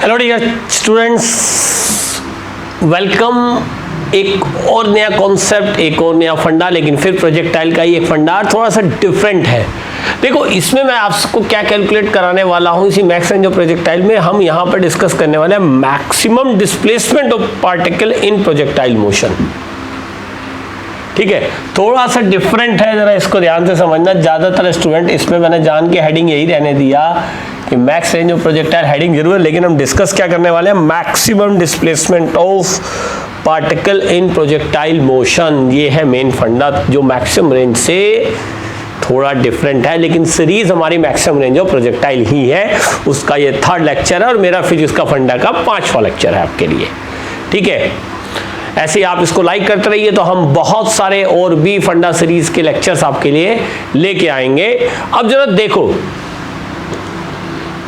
Hello dear students, welcome. एक और नया कॉन्सेप्ट, एक और नया फंडा, लेकिन फिर प्रोजेक्टाइल का ही एक फंडा थोड़ा सा डिफरेंट है। देखो, इसमें मैं आपको क्या कैलकुलेट कराने वाला हूं, इसी मैक्स रेंज ऑफ प्रोजेक्टाइल में हम यहां पर डिस्कस करने वाले हैं maximum displacement of particle in projectile motion. ठीक है, थोड़ा सा डिफरेंट है, जरा इसको ध्यान से समझना। ज्यादातर स्टूडेंट, इसमें मैंने जान के हेडिंग यही रहने दिया कि max range of projectile heading जरूर है, लेकिन हम डिस्कस क्या करने वाले हैं, maximum displacement of particle in projectile motion. ये है मेन फंडा जो मैक्सिमम रेंज से थोड़ा डिफरेंट है, लेकिन सीरीज हमारी मैक्सिमम रेंज ऑफ प्रोजेक्टाइल ही है। उसका ये थर्ड लेक्चर है और मेरा फिजिक्स का फंडा का 5वां लेक्चर है आपके लिए। ठीक है, ऐसे ही आप इसको लाइक करते रहिए, तो हम बहुत सारे और भी फंडा सीरीज के लेक्चर्स आपके लिए लेके आएंगे। अब जरा देखो,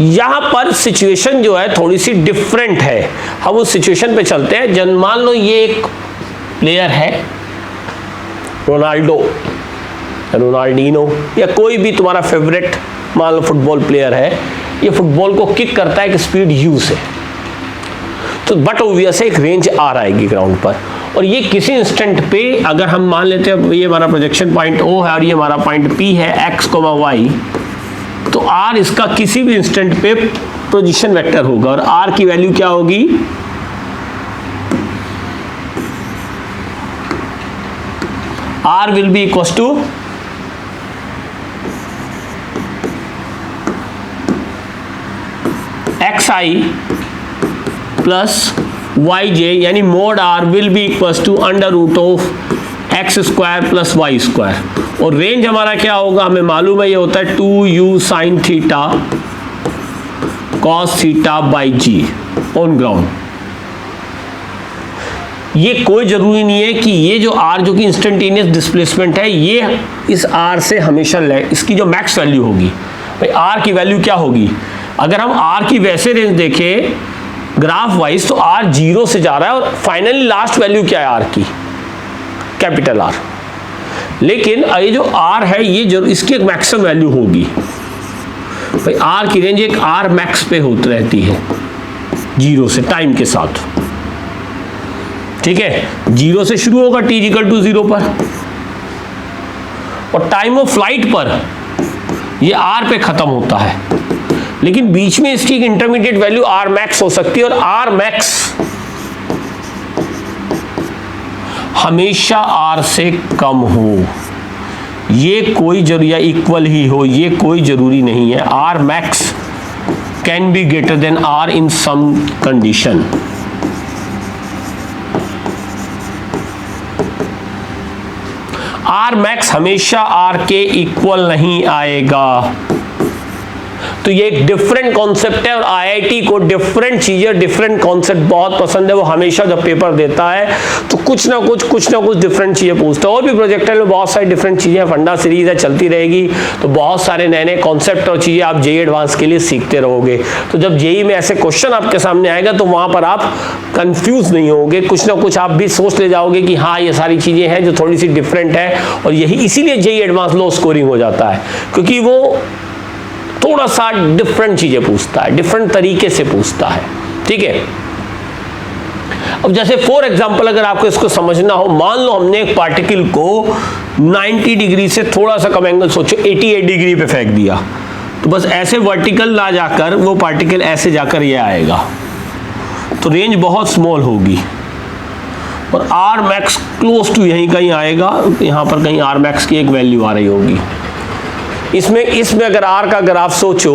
यहां पर सिचुएशन जो है थोड़ी सी डिफरेंट है। हम उस सिचुएशन पे चलते हैं। जन मान लो ये एक प्लेयर है, रोनाल्डो, रोनाल्डिनो या कोई भी तुम्हारा फेवरेट मान लो फुटबॉल प्लेयर है। ये फुटबॉल को किक करता है कि स्पीड यू से, तो बट ऑब्वियस है एक रेंज आर आएगी ग्राउंड पर, और ये किसी इंस्टेंट पे अगर हम मान लेते हैं ये हमारा प्रोजेक्शन पॉइंट ओ है और ये हमारा पॉइंट पी है, एक्स कोमा वाई, तो आर इसका किसी भी इंस्टेंट पे पोजीशन वेक्टर होगा और आर की वैल्यू क्या होगी, r will be equal to x i plus y j, यानी mod r will be equal to under root of x square plus y square. और रेंज हमारा क्या होगा, हमें मालूम है ये होता है 2u sine theta cos theta by g on ground. ये कोई जरूरी नहीं है कि ये जो r जो कि इंस्टेंटेनियस डिस्प्लेसमेंट है, ये इस r से हमेशा इसकी जो मैक्स वैल्यू होगी, भाई r की वैल्यू क्या होगी। अगर हम r की वैसे रेंज देखें ग्राफ वाइज, तो r 0 से जा रहा है और फाइनली लास्ट वैल्यू क्या है r की, कैपिटल R। लेकिन ये जो R है ये जरूर इसकी एक मैक्सिमम वैल्यू होगी। भाई R की रेंज एक R मैक्स पे होती रहती है 0 से टाइम के साथ। ठीक है, 0 से शुरू होगा t इक्वल टू 0 पर, और टाइम ऑफ फ्लाइट पर ये R पे खत्म होता है, लेकिन बीच में इसकी एक इंटरमीडिएट वैल्यू R मैक्स हो सकती है, और R मैक्स हमेशा R से कम हो, ये कोई जरूरी, या इक्वल ही हो, ये कोई जरूरी नहीं है। R max can be greater than R in some condition. R max हमेशा R के इक्वल नहीं आएगा। तो ये एक डिफरेंट कॉन्सेप्ट है, और आईआईटी को डिफरेंट चीजें, डिफरेंट कॉन्सेप्ट बहुत पसंद है। वो हमेशा जब पेपर देता है तो कुछ ना कुछ डिफरेंट चीजें पूछता है। और भी प्रोजेक्टाइल में बहुत सारी डिफरेंट चीजें, फंडा सीरीज है, चलती रहेगी, तो बहुत सारे नए नए कॉन्सेप्ट और चीजें आप जेईई एडवांस के लिए सीखते रहोगे। तो जब जेईई में ऐसे क्वेश्चन आपके सामने आएगा तो वहां पर आप कंफ्यूज नहीं होगे, कुछ ना कुछ आप भी सोच ले जाओगे कि हाँ ये सारी चीजें हैं जो थोड़ी सी डिफरेंट है, और यही इसीलिए जेईई एडवांस लो स्कोरिंग हो जाता है, क्योंकि वो थोड़ा सा डिफरेंट चीजें पूछता है, डिफरेंट तरीके से पूछता है। ठीक है, अब जैसे फॉर एग्जांपल अगर आपको इसको समझना हो, मान लो हमने एक पार्टिकल को 90 डिग्री से थोड़ा सा कम एंगल, सोचो 88 डिग्री पे फेंक दिया, तो बस ऐसे वर्टिकल ना जाकर वो पार्टिकल ऐसे जाकर ये आएगा, तो रेंज बहुत स्मॉल होगी, और आर मैक्स क्लोज टू यहीं कहीं आएगा, यहां पर कहीं आर मैक्स की एक वैल्यू आ रही होगी। इसमें अगर R का ग्राफ सोचो,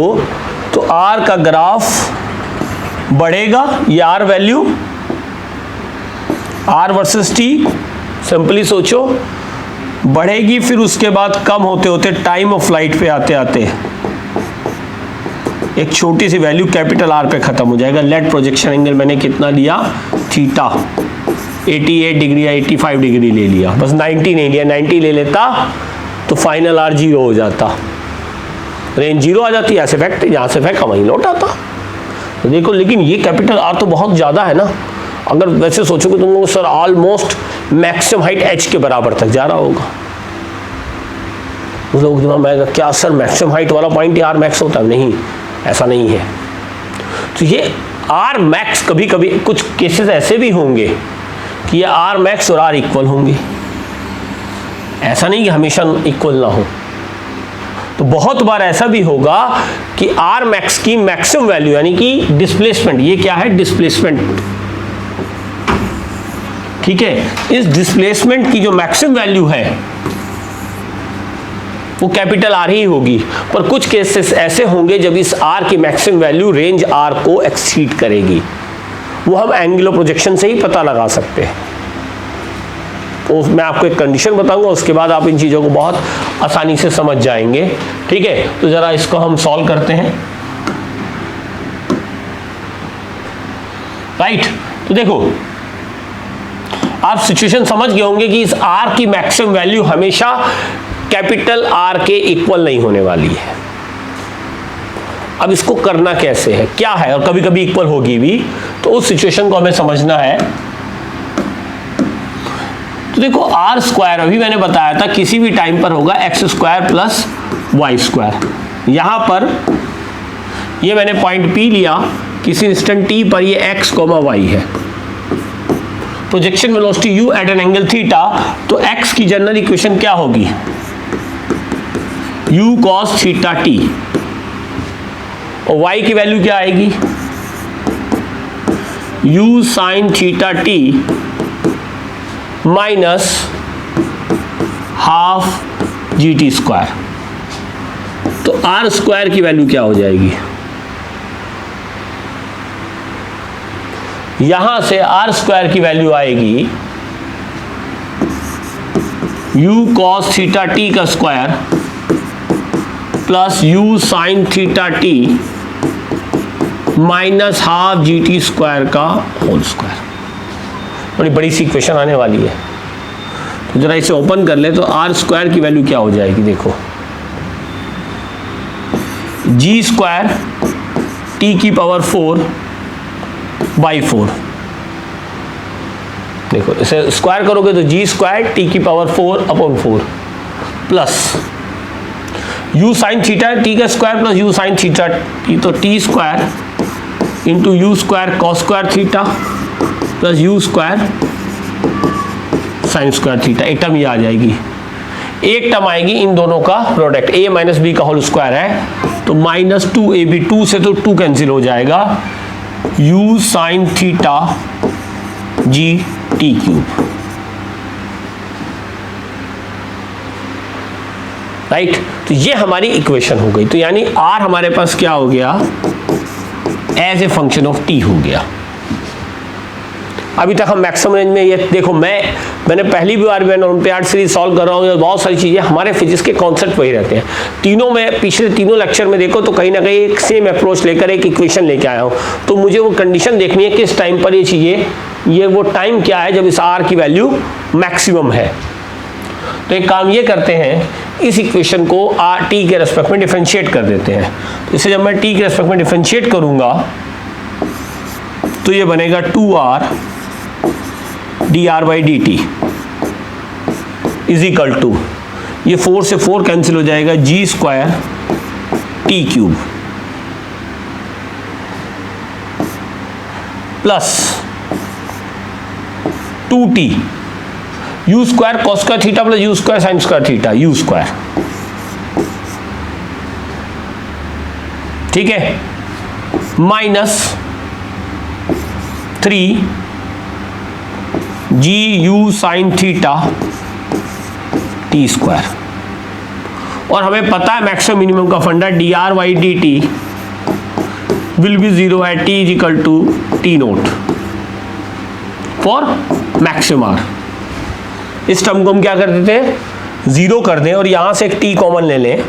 तो R का ग्राफ बढ़ेगा, ये R value R versus T simply सोचो बढ़ेगी, फिर उसके बाद कम होते होते टाइम ऑफ फ्लाइट पे आते आते एक छोटी सी वैल्यू कैपिटल R पे खत्म हो जाएगा। लेट प्रोजेक्शन एंगल मैंने कितना लिया, थीटा, 88 डिग्री या 85 डिग्री ले लिया, बस 90 नहीं लिया, 90 ले लेता तो फाइनल R 0 हो जाता, रेंज 0 आ जाती है। ऐसे फैक्ट जहां से फैक्ट वहीं लौट आता। तो देखो, लेकिन ये कैपिटल R तो बहुत ज्यादा है ना। अगर वैसे सोचोगे तुम लोग, sir almost maximum height h के बराबर तक जा रहा होगा, उस लोग दिमाग में आएगा क्या सर मैक्सिमम हाइट वाला पॉइंट R मैक्स होता है? नहीं, ऐसा नहीं है। तो ये आर मैक्स, कभी कभी कुछ केसेस ऐसे भी होंगे कि ये आर मैक्स और आर इक्वल होंगे, ऐसा नहीं कि हमेशा इक्वल ना हो। तो बहुत बार ऐसा भी होगा कि आर मैक्स की मैक्सिमम वैल्यू यानी कि डिस्प्लेसमेंट, ये क्या है डिस्प्लेसमेंट, ठीक है, इस डिस्प्लेसमेंट की जो मैक्सिमम वैल्यू है वो कैपिटल आर ही होगी। पर कुछ केसेस ऐसे होंगे जब इस आर की मैक्सिमम वैल्यू रेंज आर को एक्सीड करेगी, वो हम एंगुलर प्रोजेक्शन से ही पता लगा सकते हैं। तो मैं आपको एक कंडीशन बताऊंगा, उसके बाद आप इन चीज़ों को बहुत आसानी से समझ जाएंगे, ठीक है। तो ज़रा इसको हम सॉल्व करते हैं, राइट। तो देखो आप सिचुएशन समझ गए होंगे कि इस आर की मैक्सिमम वैल्यू हमेशा कैपिटल आर के इक्वल नहीं होने वाली है। अब इसको करना कैसे है, क्या है, और कभी कभी इक्वल होगी भी, तो उस सिचुएशन को हमें समझना है। तो देखो आर स्क्वायर अभी मैंने बताया था किसी भी टाइम पर होगा x square plus y square. यहां पर ये मैंने पॉइंट पी लिया, किसी इंस्टेंट टी पर ये एक्स कोमा वाई है, projection velocity u at an angle theta. तो x की जनरल इक्वेशन क्या होगी, u cos थीटा t, और y की वैल्यू क्या आएगी, u sin theta t minus half g t square. तो r स्क्वायर की वैल्यू क्या हो जाएगी, यहां से आर स्क्वायर की वैल्यू आएगी u cos थीटा t का square plus u sin theta t minus half g t square का होल स्क्वायर। बड़ी बड़ी सी इक्वेशन आने वाली है, तो जरा इसे ओपन कर ले। तो आर स्क्वायर की वैल्यू क्या हो जाएगी, देखो जी स्क्वायर टी की पावर 4 बाई 4, देखो इसे स्क्वायर करोगे तो जी स्क्वायर टी की power 4 upon 4 plus u sine theta t का square plus u sine theta t, तो t square into u square cos square theta plus u square sine square theta. एक term ये आ जाएगी, एक term आएगी इन दोनों का प्रोडक्ट, a माइनस बी का होल स्क्वायर है, तो माइनस 2ab, 2 से तो 2 कैंसिल हो जाएगा, u sine theta G T cube, right. तो ये हमारी इक्वेशन हो गई। तो यानी r हमारे पास क्या हो गया, as a function of t हो गया। अभी तक हम मैक्सिमम रेंज में, ये देखो मैंने पहली बार मैंने ओलंपियाड सीरीज सॉल्व कर रहा हूँ, बहुत सारी चीज़ें हमारे फिजिक्स के कॉन्सेप्ट वही रहते हैं। तीनों में पिछले तीनों लेक्चर में देखो तो कहीं ना कहीं एक सेम अप्रोच लेकर एक इक्वेशन लेके आया हूँ। तो मुझे वो कंडीशन देखनी है किस टाइम पर ये चीज़ें, ये वो टाइम क्या है जब इस आर की वैल्यू मैक्सिमम है। तो एक काम ये करते हैं, इस इक्वेशन को आर टी के रेस्पेक्ट में डिफरेंशिएट कर देते हैं। तो इसे जब मैं टी के रेस्पेक्ट में डिफरेंशिएट करूँगा तो ये बनेगा 2r dr by d t is equal to, ये 4 से 4 कैंसिल हो जाएगा, g square t cube plus 2t u square cos square theta plus u square sine square theta, u square, ठीक है, minus 3 g u sine theta t square. और हमें पता है मैक्सिमम मिनिमम का फंडा d r by d t will be 0 at t is equal to t nought for maximum R. इस term को हम क्या कर देते हैं, 0 कर दें और यहां से एक टी कॉमन ले लें,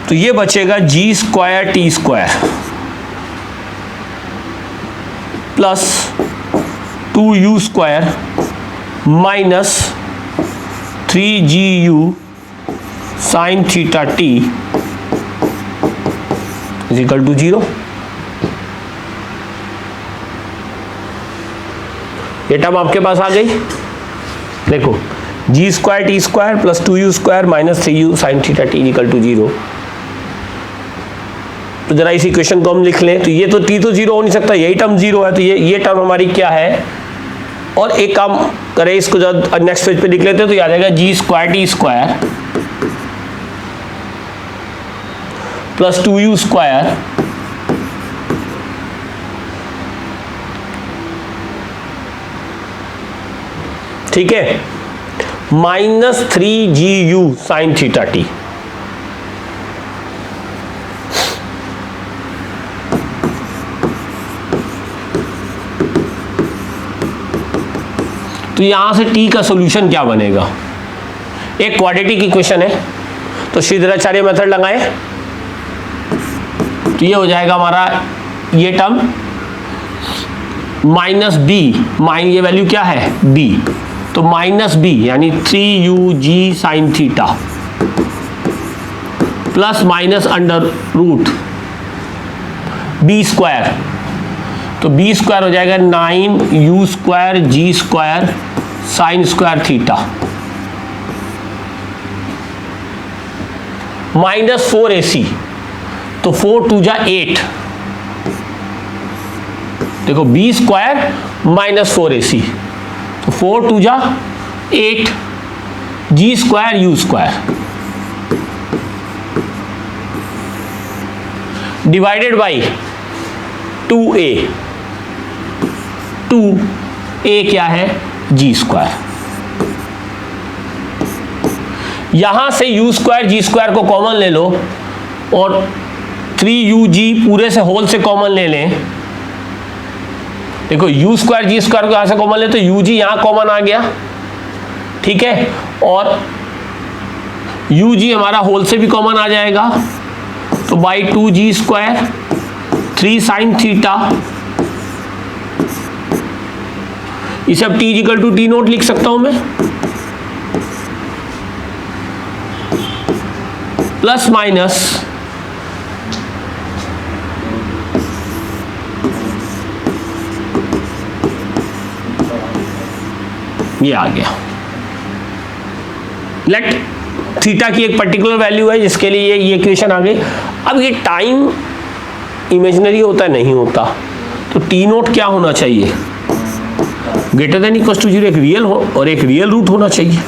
तो ये बचेगा g square t square plus 2u square minus 3gu sine theta t is equal to 0। ये टर्म आपके पास आ गई, देखो g square t square plus 2u square minus 3u sine theta t is equal to 0। तो जरा इस equation को हम लिख लें। तो ये तो t तो जीरो हो नहीं सकता, यही टर्म जीरो है, तो ये टर्म हमारी क्या है। और एक काम करें, इसको जब नेक्स्ट पेज पे लिख लेते हैं तो ये आ जाएगा g square t square plus 2u square ठीक है minus 3gu sine theta t. तो यहां से t का सॉल्यूशन क्या बनेगा, एक क्वाड्रेटिक इक्वेशन है तो श्रीधराचार्य मेथड लगाएं, तो ये हो जाएगा हमारा ये टर्म माइनस बी, ये वैल्यू क्या है b, तो माइनस बी यानी 3ug sine theta plus minus under root b square, तो बी स्क्वायर हो जाएगा 9u square g square sine square theta minus 4ac, तो 4 2 जा 8, देखो बी स्क्वायर माइनस 4ac, तो 4 2 जा 8 g square u square divided by 2a, 2a क्या है g स्क्वायर। यहां से u स्क्वायर g स्क्वायर को कॉमन ले लो और 3ug पूरे से होल से कॉमन ले लें, देखो u स्क्वायर g स्क्वायर को यहां से कॉमन ले तो ug यहां कॉमन आ गया ठीक है, और ug हमारा होल से भी कॉमन आ जाएगा, तो by 2g square 3 sine theta, इसे अब t equal to t naught लिख सकता हूं मैं, प्लस माइनस ये आ गया। लेट थीटा की एक पर्टिकुलर वैल्यू है जिसके लिए ये इक्वेशन आ गई। अब ये टाइम इमेजिनरी होता है नहीं होता, तो टी नोट क्या होना चाहिए, greater than equal to zero, एक रियल हो और एक रियल रूट होना चाहिए।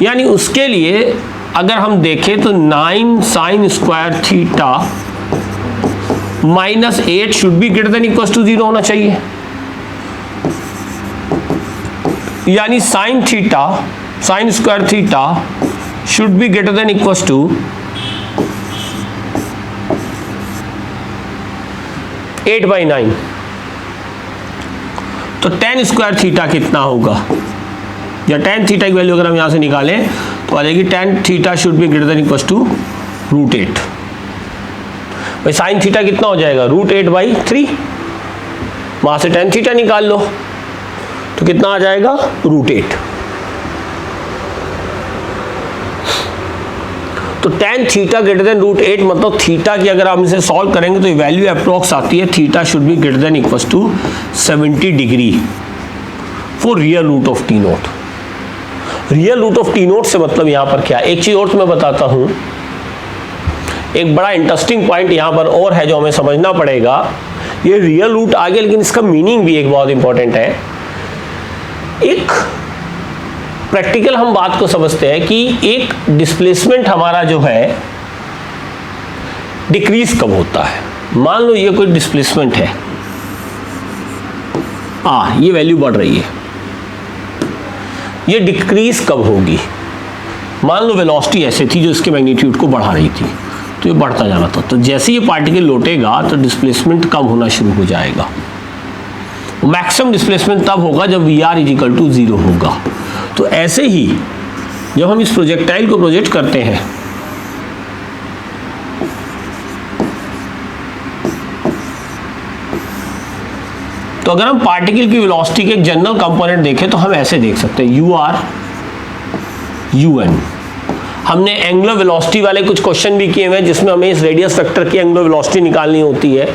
यानी उसके लिए अगर हम देखें तो 9 sine square theta minus 8 should be greater than equal to zero होना चाहिए। यानी sine theta sine square theta should be greater than equal to 8/9। तो tan स्क्वायर थीटा कितना होगा, या tan थीटा की वैल्यू अगर हम यहां से निकालें तो आ जाएगी tan theta should be greater than equal to √8। भाई साइन थीटा कितना हो जाएगा √8/3, वहां से tan थीटा निकाल लो तो कितना आ जाएगा √8। तो tan थीटा ग्रेटर देन √8 मतलब थीटा की अगर हम इसे सॉल्व करेंगे तो ये वैल्यू अप्रोक्स आती है theta should be greater than equal to 70 degree for real root of t naught. Real root of t naught से मतलब यहां पर क्या, एक चीज और तुम्हें बताता हूं, एक बड़ा इंटरेस्टिंग पॉइंट यहां पर और है जो हमें समझना पड़ेगा। ये रियल रूट आ गया लेकिन इसका मीनिंग भी एक बहुत इंपॉर्टेंट है। एक प्रैक्टिकल हम बात को समझते हैं कि एक डिस्प्लेसमेंट हमारा जो है डिक्रीज कब होता है। मान लो ये कोई डिस्प्लेसमेंट है, ये वैल्यू बढ़ रही है, ये डिक्रीज कब होगी। मान लो वेलोसिटी ऐसे थी जो इसके मैग्नीट्यूड को बढ़ा रही थी, तो ये बढ़ता जा रहा था, तो जैसे ये पार्टिकल लौटेगा तो डिस्प्लेसमेंट कम होना शुरू हो जाएगा। मैक्सिमम डिस्प्लेसमेंट तब होगा जब VR इक्वल टू 0 होगा। तो ऐसे ही जब हम इस प्रोजेक्टाइल को प्रोजेक्ट करते हैं तो अगर हम पार्टिकल की वेलोसिटी के एक जनरल कंपोनेंट देखें तो हम ऐसे देख सकते हैं UR UN। हमने एंगुलर वेलोसिटी वाले कुछ क्वेश्चन भी किए हुए हैं जिसमें हमें इस रेडियस वेक्टर की एंगुलर वेलोसिटी निकालनी होती है,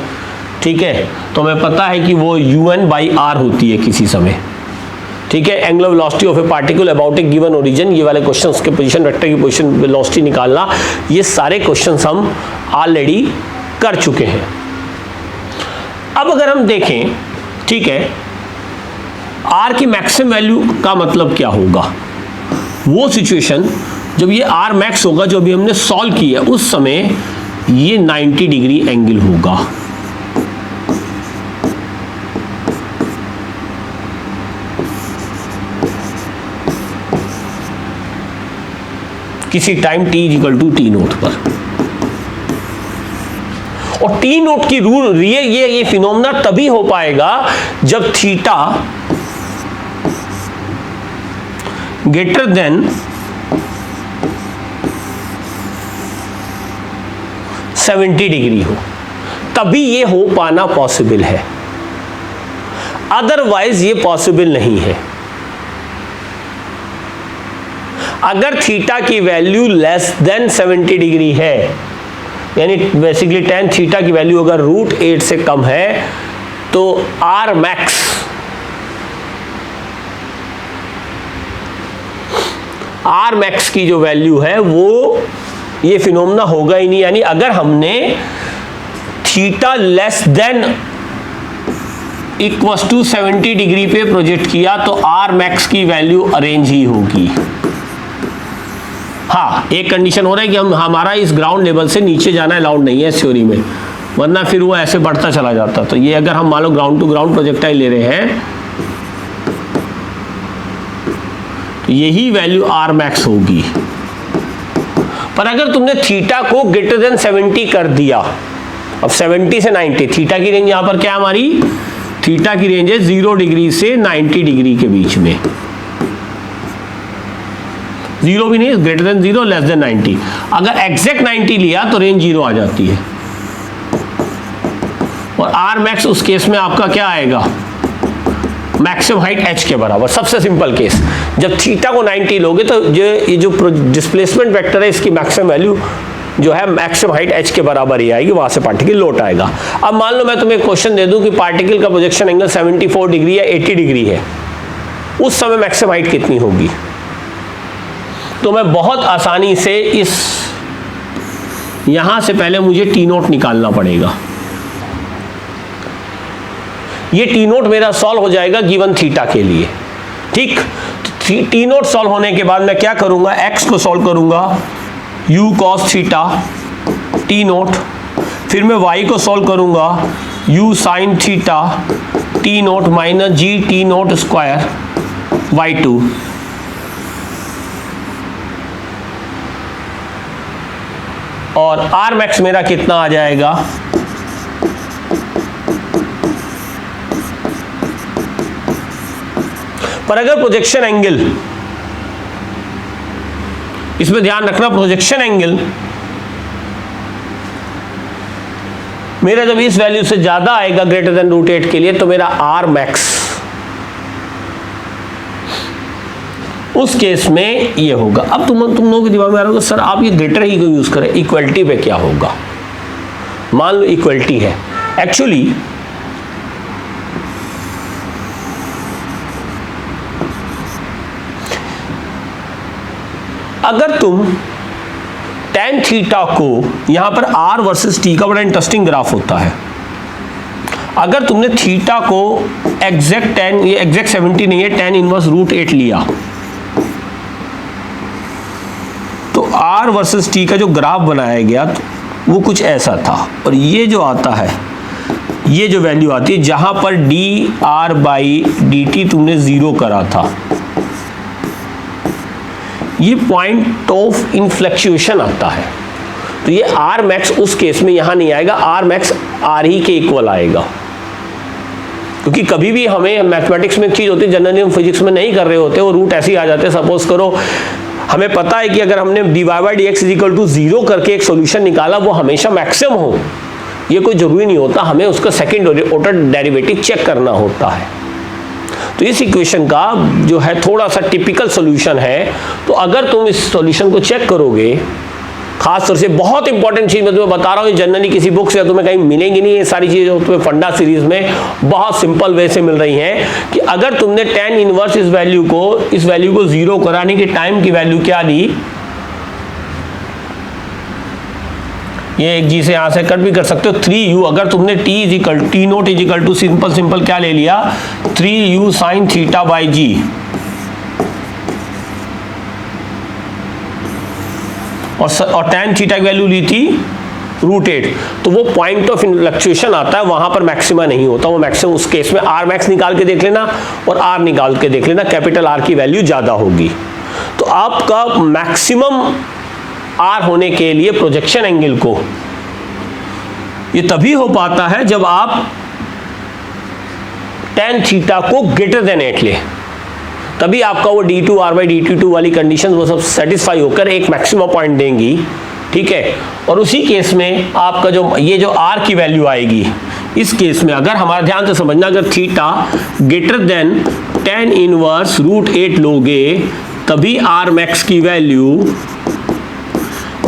ठीक है, तो हमें पता है कि वो UN/R होती है किसी समय, ठीक है, angular velocity of A particle about A given origin, ये वाले क्वेश्चंस के पोजीशन वेक्टर की पोजीशन वेलोसिटी निकालना, ये सारे क्वेश्चंस हम ऑलरेडी कर चुके हैं। अब अगर हम देखें, ठीक है, आर की मैक्सिमम वैल्यू का मतलब क्या होगा, वो सिचुएशन जब ये आर मैक्स होगा जो अभी हमने सॉल्व किया है, उस समय ये 90 डिग्री एंगल होगा। किसी time t equal to t naught पर, और टी नोट की रूल ये फिनोमेना तभी हो पाएगा जब थीटा ग्रेटर देन 70 डिग्री हो, तभी ये हो पाना पॉसिबल है, अदरवाइज ये पॉसिबल नहीं है। अगर थीटा की वैल्यू लेस देन 70 डिग्री है, यानी बेसिकली tan थीटा की वैल्यू अगर √8 से कम है, तो R मैक्स की जो वैल्यू है वो ये फिनोमेना होगा ही नहीं। यानी अगर हमने theta less than equals to 70 degree पे प्रोजेक्ट किया तो R मैक्स की वैल्यू अरेंज ही होगी। हाँ, एक कंडीशन हो रहा है कि हमारा इस ग्राउंड लेवल से नीचे जाना अलाउड नहीं है थ्योरी में, वरना फिर वो ऐसे बढ़ता चला जाता। तो ये अगर हम मान लो ग्राउंड टू ग्राउंड प्रोजेक्टाइल ले रहे हैं, तो यही वैल्यू R मैक्स होगी। पर अगर तुमने थीटा को ग्रेटर देन 70 कर दिया, अब 70 से 90, थीटा की रेंज यहां पर क्या हमारी, थीटा की रेंज है 0 डिग्री से 90 डिग्री के बीच में, 0 भी नहीं, ग्रेटर देन 0 लेस देन 90। अगर एग्जैक्ट 90 लिया तो रेंज 0 आ जाती है, और R मैक्स उस केस में आपका क्या आएगा, मैक्सिमम हाइट h के बराबर। सबसे सिंपल केस, जब थीटा को 90 लोगे तो ये जो डिस्प्लेसमेंट वेक्टर है इसकी मैक्सिमम वैल्यू जो है मैक्सिमम हाइट h के बराबर ही आएगी, वहां से पार्टिकल लौट आएगा। अब मान लो मैं तुम्हें क्वेश्चन दे दूं कि पार्टिकल का प्रोजेक्शन एंगल 74 डिग्री या 80 डिग्री है, उस समय मैक्सिमम हाइट कितनी होगी, तो मैं बहुत आसानी से इस यहां से पहले मुझे टी नोट निकालना पड़ेगा। ये टी नोट मेरा सॉल्व हो जाएगा गिवन थीटा के लिए, ठीक। टी नोट सॉल्व होने के बाद मैं क्या करूंगा, x को सॉल्व करूंगा u cos theta T note, फिर मैं y को सॉल्व करूंगा u sin theta T note minus G T note square y2, और R मैक्स मेरा कितना आ जाएगा, पर अगर प्रोजेक्शन एंगल, इसमें ध्यान रखना, प्रोजेक्शन एंगल मेरा जब इस वैल्यू से ज्यादा आएगा ग्रेटर देन √8 के लिए, तो मेरा R मैक्स उस केस में ये होगा। अब तुम लोगों के दिमाग में आ रहा होगा सर आप ये ग्रेटर ही क्यों यूज करें, इक्वलिटी पे क्या होगा। मान लो इक्वलिटी है, एक्चुअली अगर तुम tan थीटा को यहां पर R वर्सेस T का बड़ा इंटरेस्टिंग ग्राफ होता है, अगर तुमने थीटा को एग्जैक्ट 10, ये एग्जैक्ट 70 नहीं है, tan इनवर्स √8 लिया, तो R वर्सेस T का जो ग्राफ बनाया गया वो कुछ ऐसा था, और ये जो आता है, ये जो वैल्यू आती है जहां पर dr/dt तुमने 0 करा था, ये पॉइंट ऑफ इनफ्लेक्चुएशन आता है। तो ये R मैक्स उस केस में यहां नहीं आएगा, R मैक्स R ही के इक्वल आएगा, क्योंकि कभी भी हमें मैथमेटिक्स में एक चीज होती है जनरली हम फिजिक्स में नहीं कर रहे होते, वो रूट ऐसे ही आ जाते हैं। सपोज करो हमें पता है कि अगर हमने dy/dx इक्वल टू 0 करके एक सॉल्यूशन निकाला वो हमेशा मैक्सिमम हो, ये कोई जरूरी नहीं होता, हमें उसका सेकंड ऑर्डर डेरिवेटिव चेक करना होता है। तो इस इक्वेशन का जो है थोड़ा सा टिपिकल सॉल्यूशन है, तो अगर तुम इस सॉल्यूशन को चेक करोगे खास तौर से बहुत इंपॉर्टेंट चीज मैं तुम्हें बता रहा हूँ, जनरली किसी बुक से तुम्हें कहीं मिलेंगी नहीं ये सारी चीजें, जो तुम्हें फंडा सीरीज में बहुत सिंपल वे से मिल रही हैं कि अगर तुमने tan इनवर्स इस वैल्यू को 0 कराने की टाइम की वैल्यू क्या ली, ये एक जी से यहां से कट भी कर सकते हो, 3u, अगर तुमने t naught equal to simple क्या ले लिया 3u sin थीटा बाई जी, और tan थीटा की वैल्यू ली थी √8, तो वो पॉइंट ऑफ फ्लक्चुएशन आता है, वहां पर मैक्सिमा नहीं होता, वो मैक्सिमम उस केस में आर मैक्स निकाल के देख लेना और आर निकाल के देख लेना, कैपिटल आर की वैल्यू ज्यादा होगी। तो आपका मैक्सिमम आर होने के लिए प्रोजेक्शन एंगल को ये तभी हो पाता है जब आप tan थीटा को ग्रेटर देन 8 ले, तभी आपका वो d2r/dt2 वाली कंडीशन वो सब सेटिस्फाई होकर एक मैक्सिमम पॉइंट देंगी, ठीक है। और उसी केस में आपका जो r की वैल्यू आएगी, इस केस में अगर हमारा ध्यान से समझना, अगर theta greater than tan inverse √8 लोगे तभी r मैक्स की वैल्यू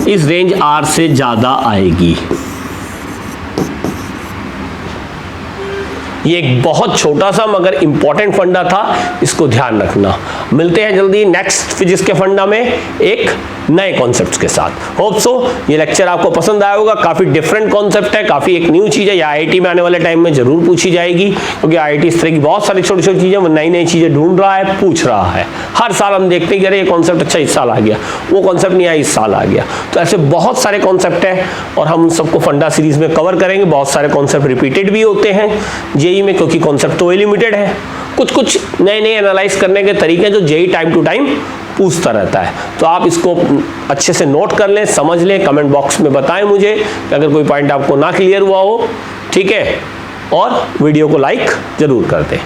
इस रेंज R से ज्यादा आएगी। ये एक बहुत छोटा सा मगर इंपॉर्टेंट फंडा था, इसको ध्यान रखना। मिलते हैं जल्दी नेक्स्ट फिजिक्स के फंडा में एक नए कॉन्सेप्ट्स के साथ। होप सो ये लेक्चर आपको पसंद आया होगा, काफी डिफरेंट कॉन्सेप्ट है, काफी एक न्यू चीज है, ये आईआईटी में आने वाले टाइम में जरूर पूछी जाएगी, क्योंकि आईआईटी इस तरह की बहुत सारी छोटी छोटी चीजें, वो नई नई चीजें ढूंढ रहा है, पूछ रहा है। हर साल हम देखते हैं कि ये कॉन्सेप्ट अच्छा इस साल आ गया, वो कॉन्सेप्ट नहीं आया इस साल आ गया। तो ऐसे बहुत सारे कॉन्सेप्ट है और हम सबको फंडा सीरीज में कवर करेंगे। बहुत सारे कॉन्सेप्ट रिपीटेड भी होते हैं जेई में, क्योंकि कॉन्सेप्ट तो लिमिटेड है। कुछ नए नए एनालाइज करने के तरीके जो जेई टाइम टू टाइम पूछता रहता है। तो आप इसको अच्छे से नोट कर लें, समझ लें, कमेंट बॉक्स में बताएं मुझे कि अगर कोई पॉइंट आपको ना क्लियर हुआ हो, ठीक है। और वीडियो को लाइक जरूर कर दें।